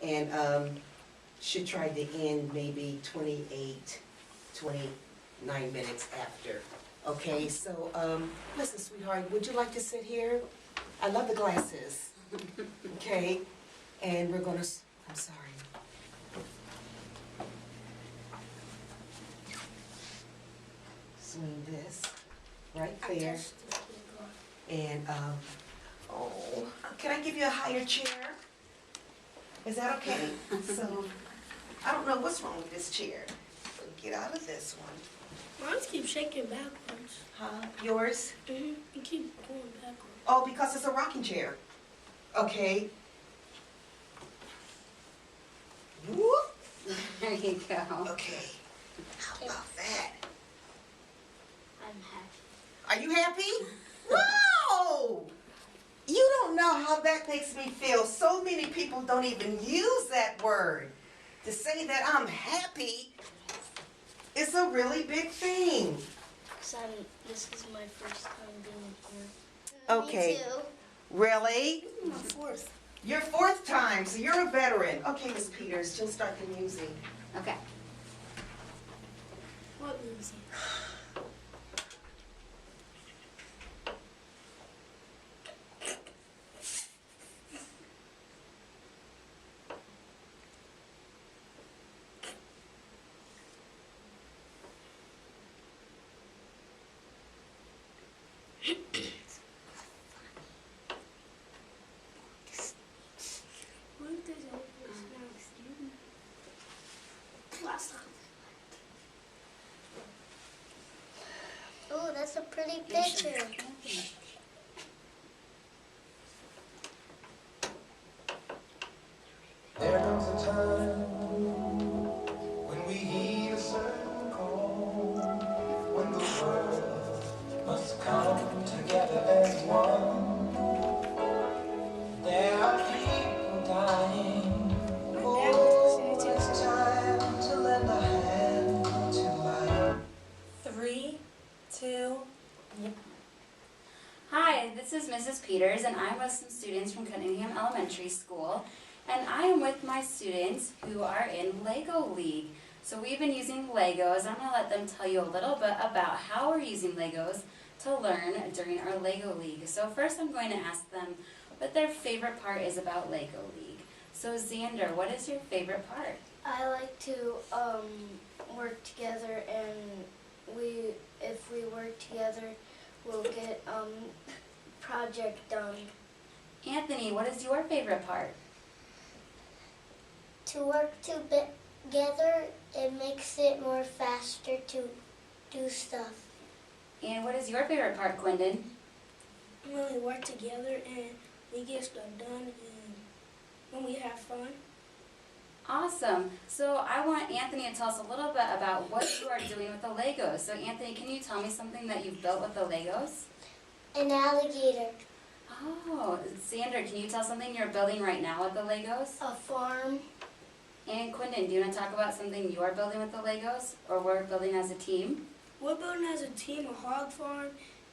and should try to end maybe 28, 29 minutes after. Okay, so listen, sweetheart, would you like to sit here? I love the glasses. Okay, and we're gonna, I'm sorry. Swing this right there. And, oh, can I give you a higher chair? Is that okay? So, I don't know what's wrong with this chair. So get out of this one. Mine keeps shaking backwards. Huh? Yours? You keep going backwards. Oh, because it's a rocking chair. Okay. Whoop. There you go. Okay. How about that? I'm happy. Are you happy? Wow! You don't know how that makes me feel. So many people don't even use that word. To say that I'm happy is a really big thing. This is my first time being here. Okay. Me too. Really? This is my fourth. Your fourth time, so you're a veteran. Okay, Miss Peters, she'll start the music. Okay. What music? What does it last time? Oh, that's a pretty picture. There comes a time when we heed a certain call, when the world must come together as one. There are people dying. Oh, it's time to lend a hand to life. 3, 2, Hi, this is Mrs. Peters, and I'm with some students from Cunningham Elementary School, and I am with my students who are in Lego League. So we've been using Legos. I'm going to let them tell you a little bit about how we're using Legos to learn during our Lego League. So first I'm going to ask them what their favorite part is about Lego League. So Xander, what is your favorite part? I like to work together, and if we work together, we'll get project done. Anthony, what is your favorite part? To work together, it makes it more faster to do stuff. And what is your favorite part, Quindon? When we work together and we get stuff done, and when we have fun. Awesome. So I want Anthony to tell us a little bit about what you are doing with the Legos. So Anthony, can you tell me something that you've built with the Legos? An alligator. Oh, Xander, can you tell something you're building right now with the Legos? A farm. And Quindon, do you want to talk about something you are building with the Legos, or we're building as a team? We're building as a team a hog farm,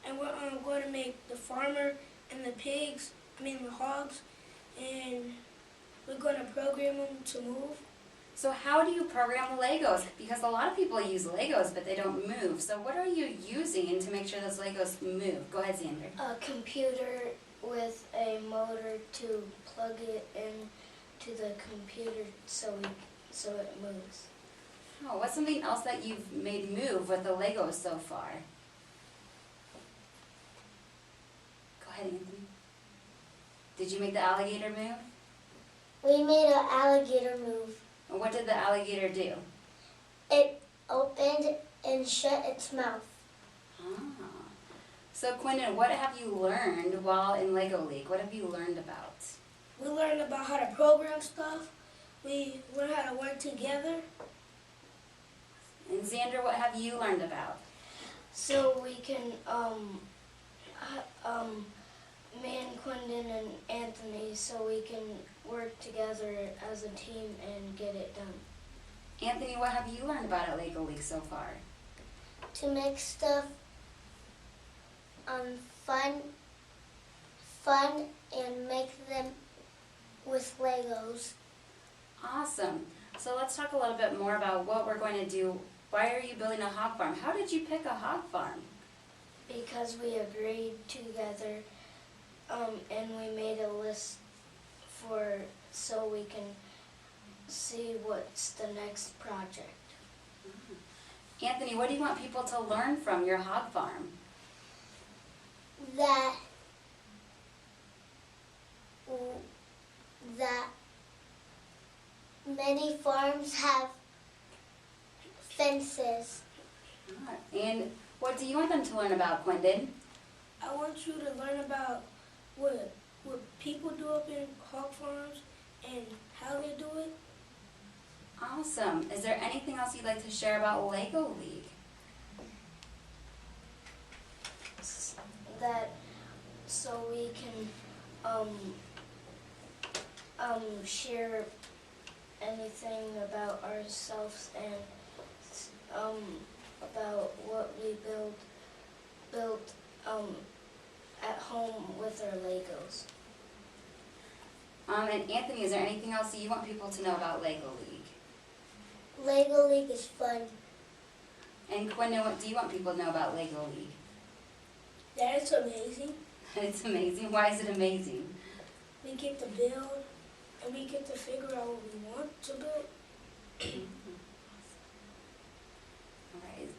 and we're going to make the farmer and the the hogs, and we're going to program them to move. So how do you program the Legos? Because a lot of people use Legos, but they don't move. So what are you using to make sure those Legos move? Go ahead, Xander. A computer with a motor to plug it in to the computer so it moves. Oh, what's something else that you've made move with the Legos so far? Go ahead, Anthony. Did you make the alligator move? We made an alligator move. And what did the alligator do? It opened and shut its mouth. Ah. So Quindon, what have you learned while in Lego League? What have you learned about? We learned about how to program stuff. We learned how to work together. And Xander, what have you learned about? So we can, me and Quindon and Anthony, so we can work together as a team and get it done. Anthony, what have you learned about at Lego League so far? To make stuff fun and make them with Legos. Awesome. So let's talk a little bit more about what we're going to do. Why are you building a hog farm? How did you pick a hog farm? Because we agreed together, and we made a list so we can see what's the next project. Anthony, what do you want people to learn from your hog farm? That many farms have fences. And what do you want them to learn about, Quindon? I want you to learn about what people do up in hog farms and how they do it. Awesome. Is there anything else you'd like to share about Lego League? That so we can share anything about ourselves and about what we built at home with our Legos. And Anthony, is there anything else that you want people to know about Lego League? Lego League is fun. And Quindon, what do you want people to know about Lego League? That is amazing. It's amazing. Why is it amazing? We get to build and we get to figure out what we want to build. All right.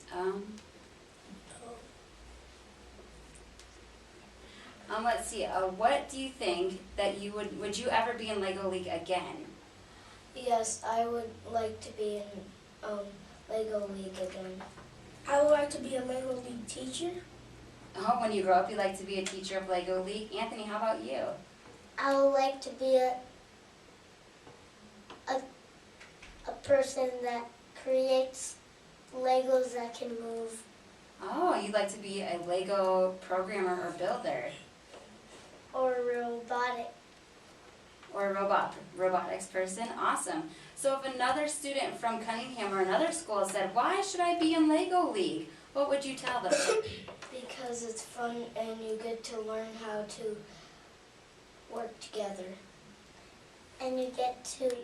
Let's see. What do you think that you would you ever be in Lego League again? Yes, I would like to be in Lego League again. I would like to be a Lego League teacher. Oh, when you grow up, you'd like to be a teacher of Lego League. Anthony, how about you? I would like to be a person that creates Legos that can move. Oh, you'd like to be a Lego programmer or builder, Or robotic. or a robotics person. Awesome. So if another student from Cunningham or another school said, "Why should I be in Lego League?" what would you tell them? Because it's fun and you get to learn how to work together. And you get to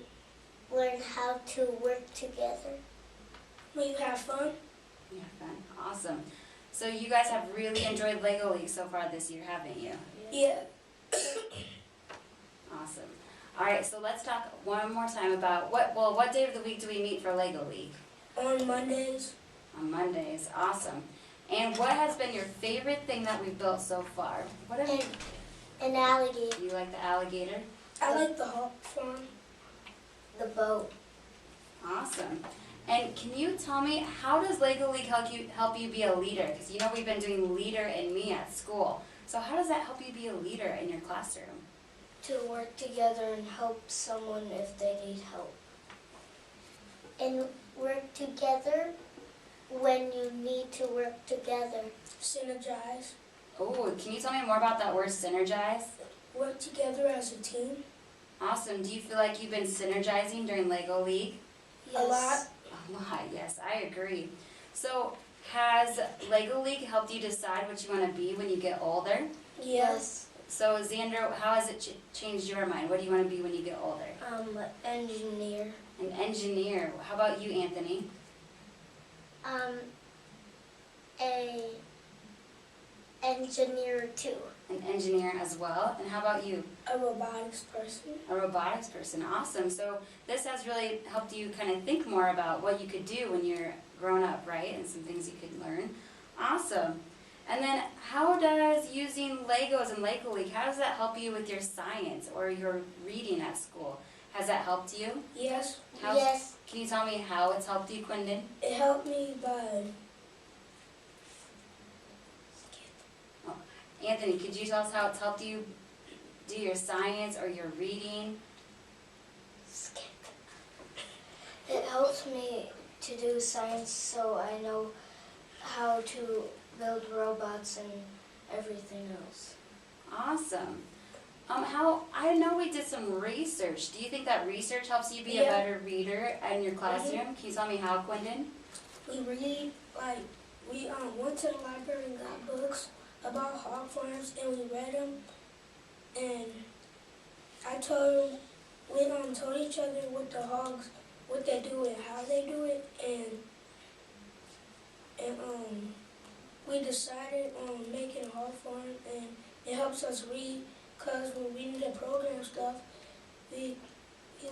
learn how to work together. When you have fun. Yeah, fun. Awesome. So you guys have really enjoyed Lego League so far this year, haven't you? Yeah. Awesome. All right, so let's talk one more time about what day of the week do we meet for Lego League? On Mondays. On Mondays. Awesome. And what has been your favorite thing that we've built so far? What have you? An alligator. You like the alligator? I like the hog farm. The boat. Awesome. And can you tell me, how does Lego League help you be a leader? Because you know we've been doing Leader and Me at school. So how does that help you be a leader in your classroom? To work together and help someone if they need help. And work together when you need to work together. Synergize. Oh, can you tell me more about that word synergize? Work together as a team. Awesome. Do you feel like you've been synergizing during Lego League? Yes. A lot. A lot, yes, I agree. So has Lego League helped you decide what you want to be when you get older? Yes. So Xander, how has it changed your mind? What do you want to be when you get older? Engineer. An engineer. How about you, Anthony? A engineer too. An engineer as well. And how about you? A robotics person. A robotics person. Awesome. So this has really helped you kind of think more about what you could do when you're grown up, right? And some things you could learn. Awesome. And then how does using Legos and Lego League, how does that help you with your science or your reading at school? Has that helped you? Yes. Yes. Can you tell me how it's helped you, Quindon? It helped me by Anthony, could you tell us how it's helped you do your science or your reading? it helps me to do science so I know how to build robots and everything else. Awesome. I know we did some research. Do you think that research helps you be a Yeah. better reader in your classroom? Can you tell me how, Quindon? We read, we went to the library and got books about hog farms and we read them. And I told them we told each other what the hogs, what they do and how they do it, and we decided on making a hog farm, and it helps us read, cause when we need to program stuff, we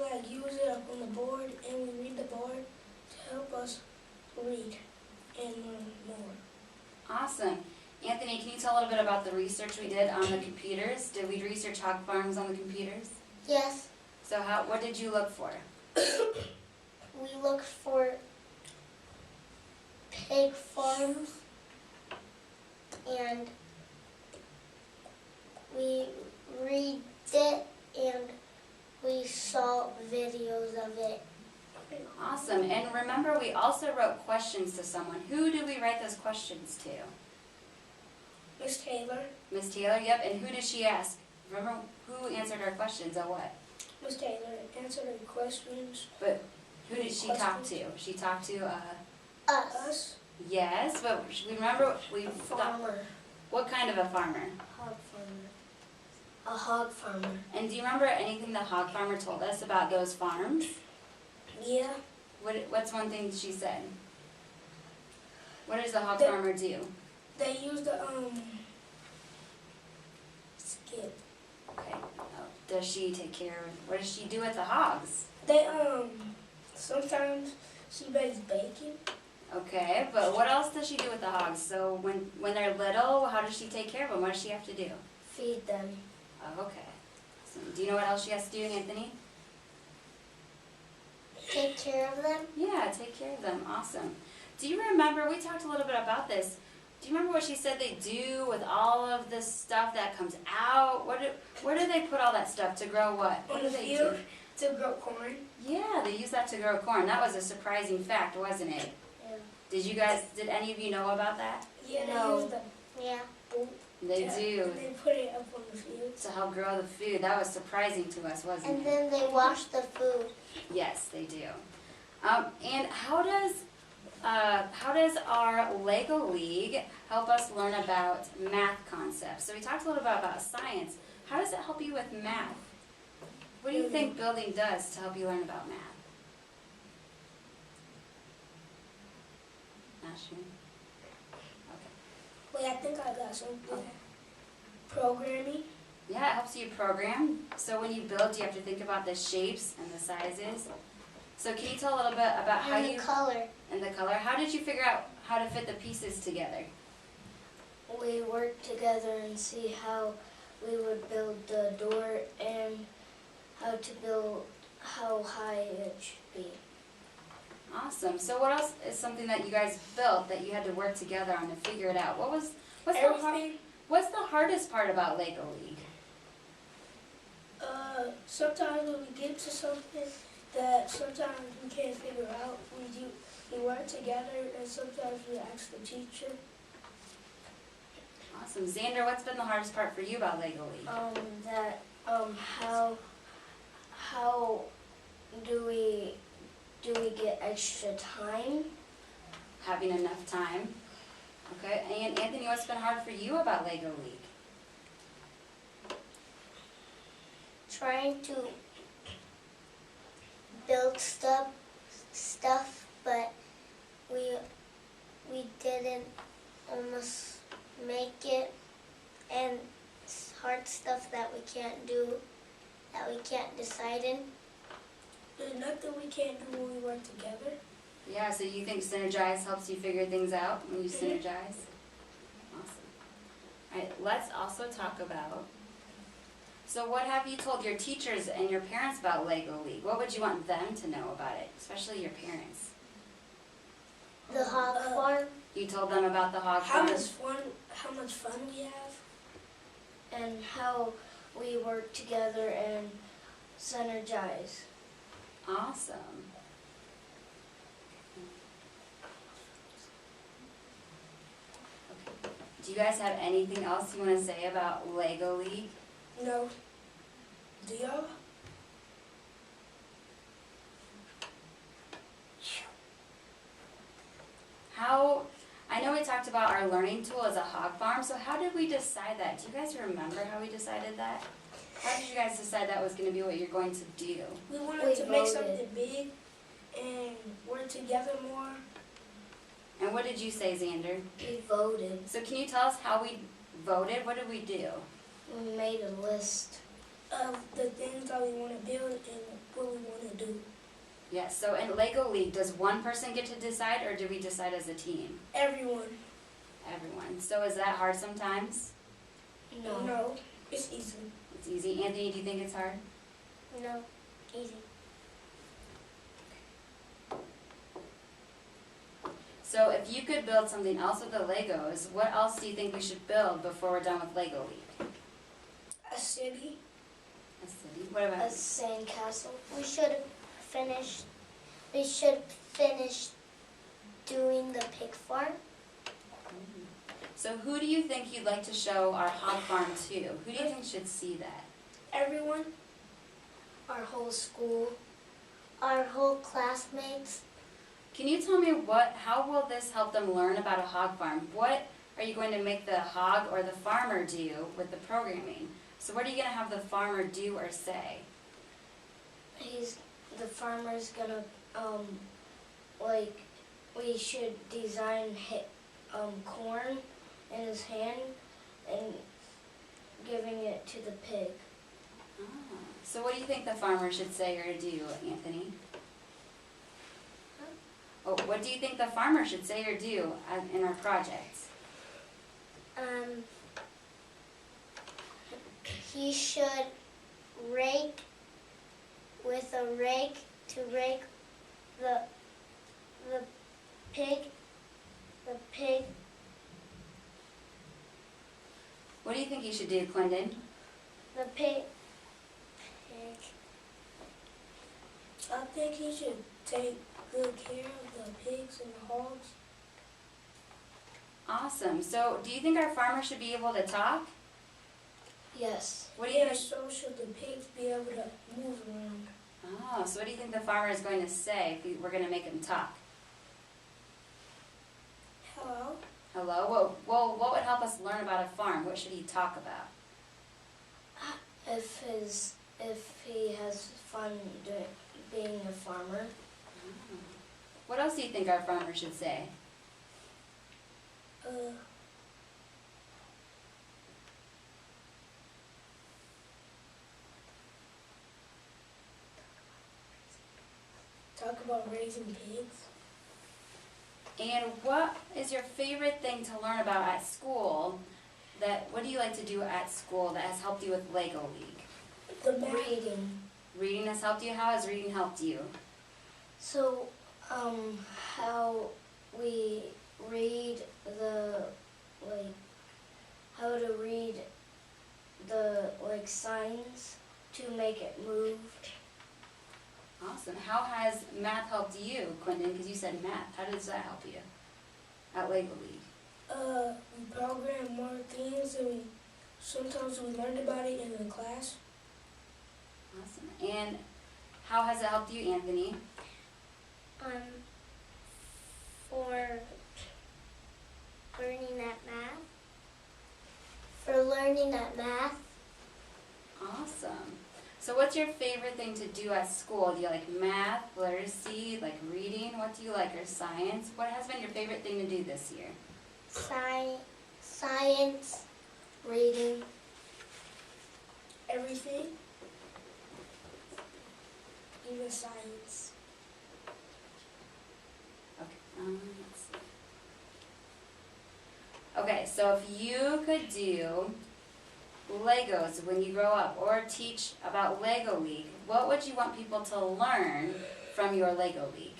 like use it up on the board, and we read the board to help us read and learn more. Awesome. Anthony, can you tell a little bit about the research we did on the computers? Did we research hog farms on the computers? Yes, So what did you look for? we looked for pig farms and we read it and we saw videos of it. Awesome. And remember, we also wrote questions to someone. Who did we write those questions to? Miss Taylor, Miss Taylor, yep. And who did she ask? Remember who answered our questions or what? Miss Taylor answered the questions. But who did she talk to? She talked to, Us, Us, yes, but we remember we a thought, farmer, what kind of a farmer? hog farmer, a hog farmer. And do you remember anything the hog farmer told us about those farms? yeah, What's one thing she said? What does the hog The- farmer do? they use the skip. Okay. Does she take care of, what does she do with the hogs? They sometimes she bakes bacon. Okay, but what else does she do with the hogs? So when they're little, how does she take care of them? What does she have to do? Feed them. Oh, okay. So, do you know what else she has to do, Anthony? Take care of them. Yeah, take care of them. Awesome. Do you remember, we talked a little bit about this. Do you remember what she said they do with all of this stuff that comes out? Where do they put all that stuff to grow what? What On do the they do? field to grow corn. Yeah, they use that to grow corn. That was a surprising fact, wasn't it? Yeah. Did any of you know about that? Yeah, they No. use the Yeah. boot. They do. And they put it up on the field. To help grow the food. That was surprising to us, wasn't And it? then they wash the food. Yes, they do. And how does our Lego League help us learn about math concepts? So we talked a little bit about science. How does it help you with math? What do you think building does to help you learn about math? Not sure. Okay. Wait, I think I got something. Programming. Yeah, it helps you program. So when you build, you have to think about the shapes and the sizes. So can you tell a little bit about how And the you color. and the color? How did you figure out how to fit the pieces together? We worked together and see how we would build the door and how high it should be. Awesome. So what else is something that you guys built that you had to work together on to figure it out? What's Everything. the hardest part about Lego League? Sometimes when we get to something that sometimes we can't figure out, we work together, and sometimes we ask the teacher. Awesome. Xander, what's been the hardest part for you about Lego League? How do we get extra time? Having enough time. Okay. And Anthony, what's been hard for you about Lego League? Trying to build stuff, but we didn't almost make it, and it's hard stuff that we can't do, that we can't decide in. There's nothing we can't do when we work together. Yeah, so you think synergize helps you figure things out when you synergize? Awesome. All right, let's also talk about, so what have you told your teachers and your parents about Lego League? What would you want them to know about it, especially your parents? The hog farm. You told them about the hog How farm? much fun we have. And how we work together and synergize. Awesome. Okay. Do you guys have anything else you want to say about Lego League? No. Do y'all? I know we talked about our learning tool as a hog farm, so how did we decide that? Do you guys remember how we decided that? How did you guys decide that was going to be what you're going to do? We wanted We to make voted. something big and work together more. And what did you say, Xander? We voted. So can you tell us how we voted? What did we do? We made a list. Of the things that we want to build and what we want to do. Yes, so in Lego League, does one person get to decide or do we decide as a team? Everyone. Everyone. So is that hard sometimes? No, it's easy. It's easy. Anthony, do you think it's hard? No, easy. So if you could build something else with the Legos, what else do you think we should build before we're done with Lego League? A city. A city? What about A sandcastle. We should finish doing the pig farm. So who do you think you'd like to show our hog farm to? Who do you think should see that? Everyone. Our whole school. Our whole classmates. Can you tell me how will this help them learn about a hog farm? What are you going to make the hog or the farmer do with the programming? So what are you going to have the farmer do or say? The farmer's gonna, we should design corn in his hand and giving it to the pig. Ah, so what do you think the farmer should say or do, Anthony? Oh, what do you think the farmer should say or do in our projects? He should rake with a rake to rake the pig. What do you think he should do, Clendon? The pig. I think he should take good care of the pigs and the hogs. Awesome. So do you think our farmer should be able to talk? Yes. What do you Yeah, so should the pigs be able to move around. Oh, so what do you think the farmer is going to say if we're going to make him talk? Hello? Hello? Well, what would help us learn about a farm? What should he talk about? If he has fun being a farmer. What else do you think our farmer should say? Talk about raising pigs. And what is your favorite thing to learn about at school? What do you like to do at school that has helped you with Lego League? The math. Reading. Reading has helped you? How has reading helped you? So, how we read how to read the, signs to make it move. Awesome. How has math helped you, Quentin? Because you said math. How does that help you at Lego League? We program more things and sometimes we learned about it in the class. Awesome. And how has it helped you, Anthony? For learning that math. For learning that math. Awesome. So what's your favorite thing to do at school? Do you like math, literacy, like reading? What do you like, or science? What has been your favorite thing to do this year? Science. Reading. Everything. Even science. Okay, let's see. Okay, so if you could do Legos when you grow up or teach about Lego League, what would you want people to learn from your Lego League?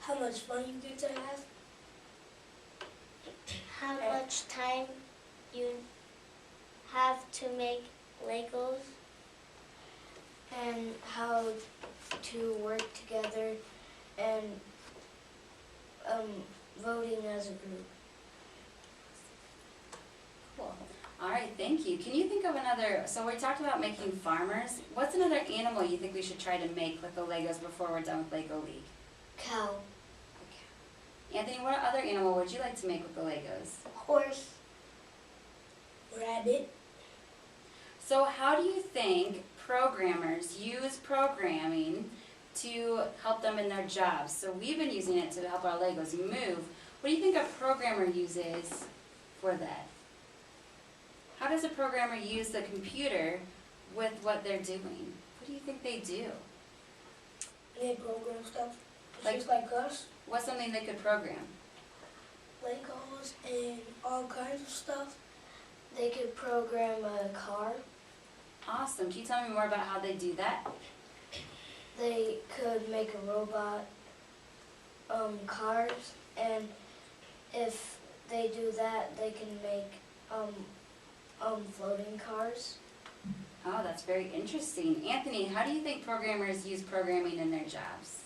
How much fun you get to have. How much time you have to make Legos. And how to work together and voting as a group. Cool. All right, thank you. Can you think of another, so we talked about making farmers. What's another animal you think we should try to make with the Legos before we're done with Lego League? Cow. Anthony, what other animal would you like to make with the Legos? Horse. Rabbit. So how do you think programmers use programming to help them in their jobs? So we've been using it to help our Legos move. What do you think a programmer uses for that? How does a programmer use the computer with what they're doing? What do you think they do? They program stuff. Like- Just like us. What's something they could program? Legos and all kinds of stuff. They could program a car. Awesome. Can you tell me more about how they do that? They could make a robot, cars, and if they do that, they can make floating cars. Oh, that's very interesting. Anthony, how do you think programmers use programming in their jobs?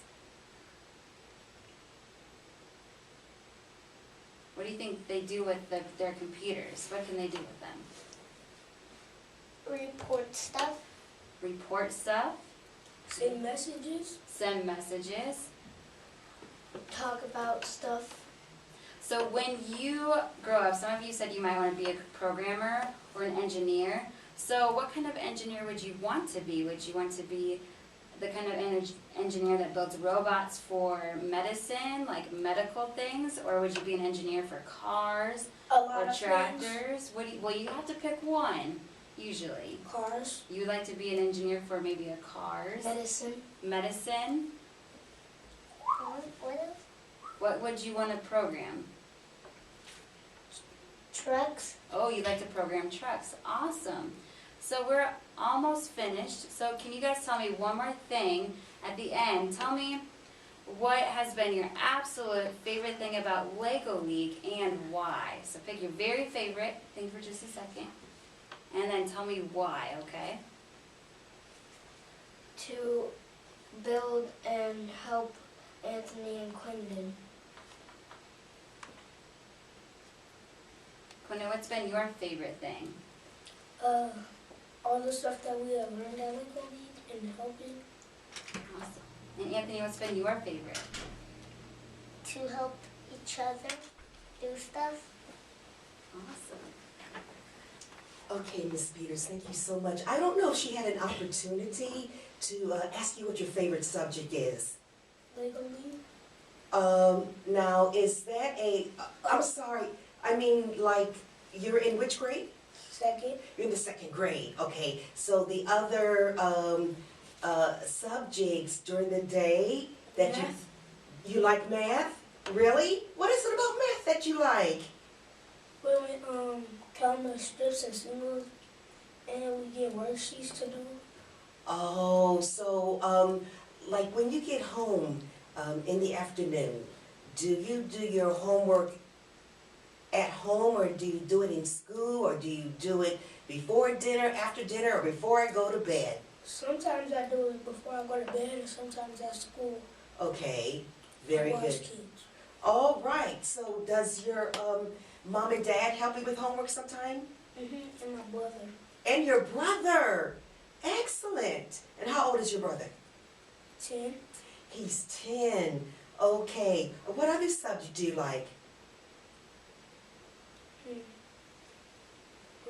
What do you think they do with their computers? What can they do with them? Report stuff. Report stuff? Send messages. Send messages? Talk about stuff. So when you grow up, some of you said you might want to be a programmer or an engineer. So what kind of engineer would you want to be? Would you want to be the kind of engineer that builds robots for medicine, like medical things? Or would you be an engineer for cars A lot or of things. tractors? Well, you have to pick one, usually. Cars. You would like to be an engineer for maybe a cars, medicine. What else? What would you want to program? Trucks. Oh, you like to program trucks. Awesome. So we're almost finished. So can you guys tell me one more thing at the end? Tell me what has been your absolute favorite thing about Lego League and why. So pick your very favorite. Think for just a second. And then tell me why, okay? To build and help Anthony and Quindon. Quinn, what's been your favorite thing? All the stuff that we have learned at Lego League and helping. Awesome. And Anthony, what's been your favorite? To help each other do stuff. Awesome. Okay, Miss Peters, thank you so much. I don't know if she had an opportunity to ask you what your favorite subject is. Lego League. Now, is that I'm sorry, I mean, like, you're in which grade? Second. You're in the second grade, okay. So the other subjects during the day that Math. you like math? Really? What is it about math that you like? When we count the strips and singles, and we get worksheets to do. Oh, so like when you get home in the afternoon, do you do your homework at home, or do you do it in school, or do you do it before dinner, after dinner, or before I go to bed? Sometimes I do it before I go to bed, and sometimes at school. Okay, very I watch good. kids. All right, so does your mom and dad help you with homework sometime? And my brother. And your brother! Excellent! And how old is your brother? 10. He's 10. Okay. What other subject do you like?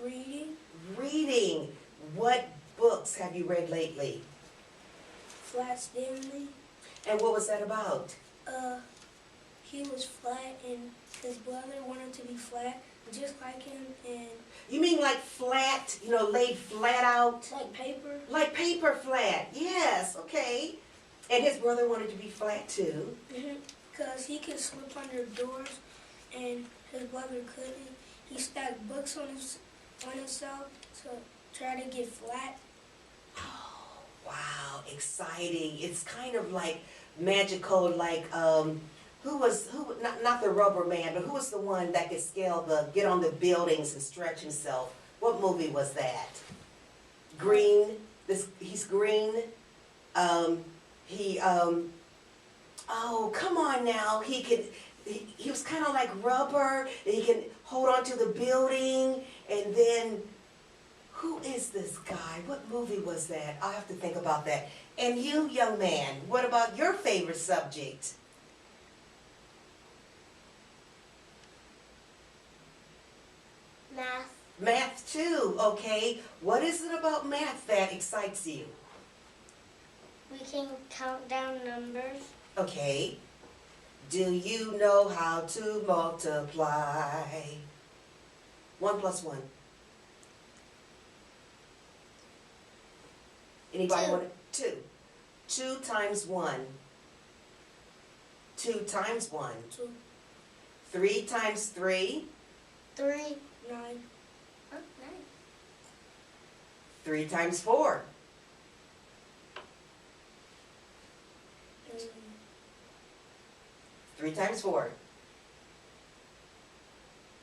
Reading. Reading. What books have you read lately? Flat Stanley. And what was that about? He was flat, and his brother wanted to be flat, just like him, and You mean like flat, laid flat out? like paper. Like paper flat. Yes, okay. And his brother wanted to be flat too. Because he could slip under doors, and his brother couldn't. He stacked books on himself to try to get flat. Oh, wow, exciting. It's kind of like magical, like, not the rubber man, but who was the one that could get on the buildings and stretch himself? What movie was that? Green, he's green. Oh, come on now, he was kind of like rubber, and he can hold on to the building, and then, who is this guy? What movie was that? I'll have to think about that. And you, young man, what about your favorite subject? Math too, okay. What is it about math that excites you? We can count down numbers. Okay. Do you know how to multiply? 1 plus 1. Anybody 2. want it? 2. 2 times 1. 2 times 1. 2, 3 times 3. 3. 9, Oh, 9. 3 times 4. mm, 3 times 4.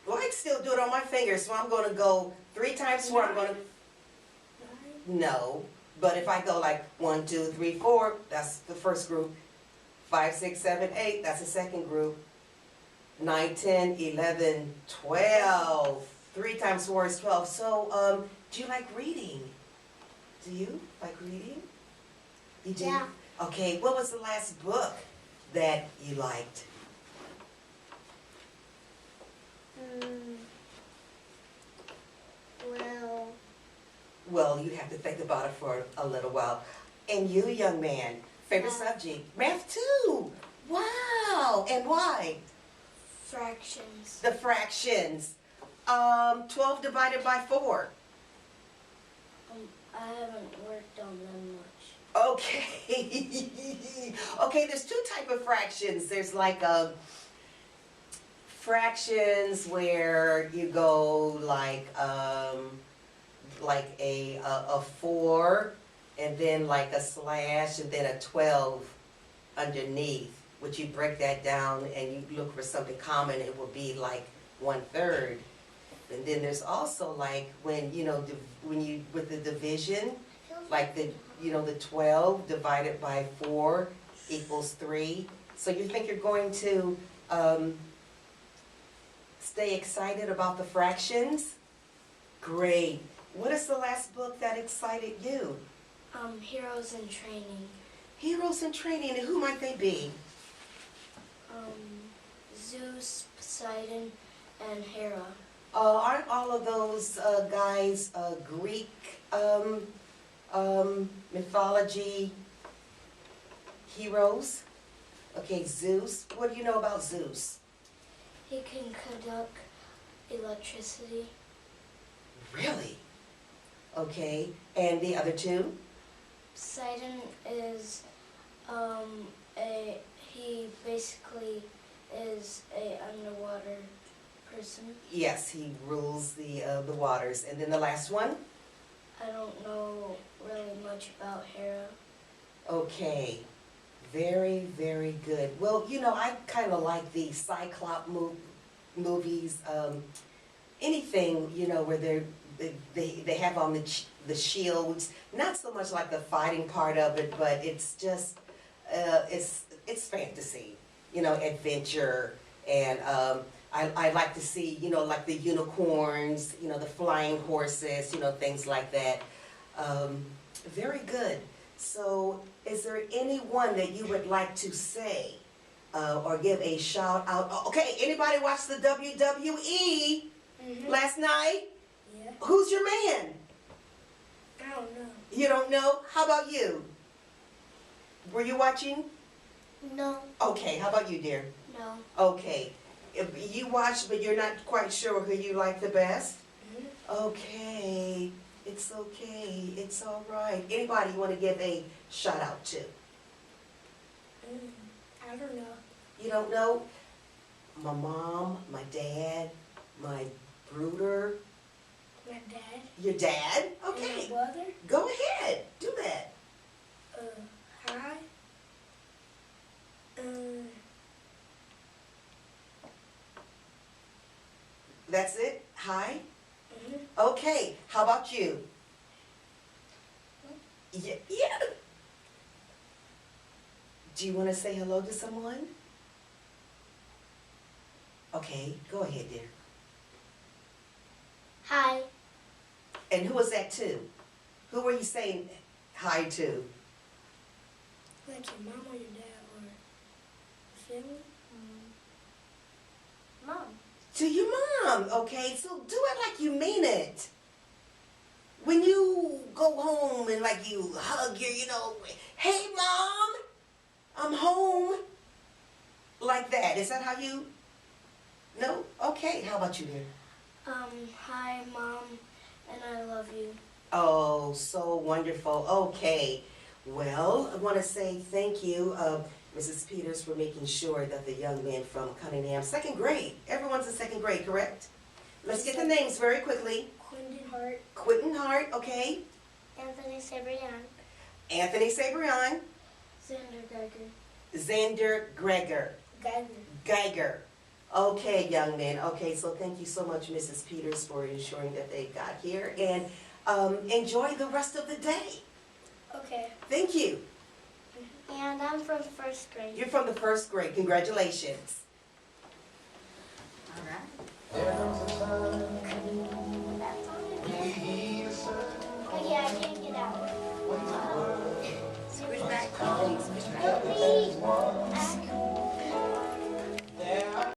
Well, I can still do it on my fingers, so I'm going to go 3 times 4. I'm going to... 9, No. But if I go like 1, 2, 3, 4, that's the first group. 5, 6, 7, 8, that's the second group. 9, 10, 11, 12. 3 times 4 is 12. So, do you like reading? Do you like reading? You do? Yeah. Okay, what was the last book that you liked? Well, Well, you have to think about it for a little while. And you, young man, favorite Math. subject? Math too. Wow. And why? Fractions. The fractions. 12 divided by 4. I haven't worked on them much. Okay. Okay, there's 2 type of fractions. There's fractions where you go like a 4 and then like a slash and then a 12 underneath, which you break that down and you look for something common, it will be like 1/3. And then there's also like when you with the division, like the 12 divided by 4 equals 3. So you think you're going to stay excited about the fractions? Great. What is the last book that excited you? Heroes in Training. Heroes in Training, and who might they be? Zeus, Poseidon, and Hera. Aren't all of those guys Greek mythology heroes? Okay, Zeus. What do you know about Zeus? He can conduct electricity. Really? Okay, and the other 2? Poseidon is he basically is a underwater person. Yes, he rules the waters. And then the last one? I don't know really much about Hera. Okay, very, very good. Well, I kind of like the Cyclops movies. Anything, where they have on the shields. Not so much like the fighting part of it, but it's just it's fantasy, adventure, and I like to see, like the unicorns, the flying horses, things like that. Very good. So, is there anyone that you would like to say or give a shout out? Okay, anybody watch the WWE last night? yeah, Who's your man? I don't know. You don't know? How about you? Were you watching? no. Okay, how about you, dear? No. Okay. If you watched, but you're not quite sure who you like the best? Okay. It's okay. It's all right. Anybody you want to give a shout out to? I don't know. You don't know? My mom, my dad, my brother, My dad your dad? and my Okay. brother. Go ahead. Do that. Hi. That's it? Hi? Okay. How about you? Yeah. Yeah. Do you want to say hello to someone? Okay, go ahead, dear. Hi. And who was that to? Who were you saying hi to? Like your mom or your dad or family. Mom. To your mom, okay? So do it like you mean it. When you go home and like you hug your, hey mom, I'm home. Like that. Is that how you? No? Okay. How about you, dear? Hi, Mom, and I love you. Oh, so wonderful. Okay. Well, I want to say thank you, Mrs. Peters, for making sure that the young men from Cunningham, second grade, everyone's in second grade, correct? Let's get the names very quickly. Quentin Hart, Quentin Hart, okay. Anthony Sabrian. Anthony Sabrian. Xander Geiger. Xander Gregor. Geiger. Okay, young men. Okay, so thank you so much, Mrs. Peters, for ensuring that they got here. And enjoy the rest of the day. Okay. Thank you. And I'm from first grade. You're from the first grade. Congratulations. All right. There comes a time That's all. when we heed a certain Oh yeah, I didn't get out. when the world Squish back. Squish back. together as one.